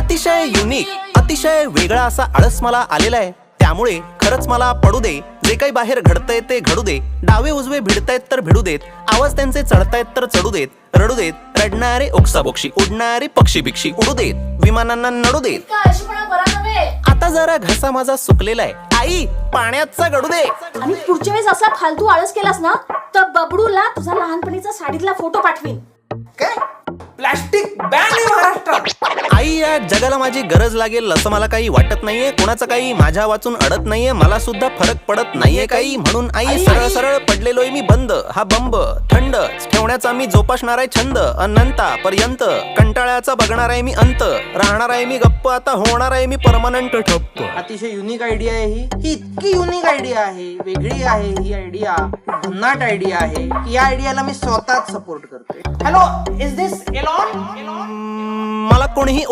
अतिशय युनिक, अतिशय वेगळा असा आळस मला आलेला आहे. त्यामुळे खरंच मला पडू दे, जे काही बाहेर घडतंय ते घडू दे. डावे उजवे भिडतायत तर भिडू देत, आवाज त्यांचे चढतायत तर चढू देत. रडू देत, रडणारे ओक्साबोक्षी, उडणारे पक्षी बिक्षी उडू देत, विमानांना नडू देत. आता जरा घसा माझा सुकलेला आहे, आई पाण्याचा गडू दे. आणि पुढच्या वेळेस असा फालतू आळस केलास ना तर बबडूला तुझा लहानपणीचा साडीतला फोटो पाठवीन. काय प्लास्टिक बॅन आहे महाराष्ट्रात. आई या जगाला माझी गरज लागेल असं मला काही वाटत नाहीये. कोणाचं काही माझ्या वाचून अडत नाहीये, मला सुद्धा फरक पडत नाहीये काही. म्हणून आई सरळ सरळ पडलेलोय मी बंद. हा बंब थंड ठेवण्याचा मी जोपासणार आहे छंद. अनंतापर्यंत कंटाळ्याचा बघणार आहे मी अंत. राहणार आहे मी गप्प, आता होणार आहे मी परमनंट ठप्प. अतिशय युनिक आयडिया आहे ही इतकी युनिक आयडिया आहे, वेगळी आहे ही आयडिया, भन्नाट आयडिया आहे की या आयडियाला मी स्वतःच सपोर्ट करते. Hello, is this Elon? मला कोणीही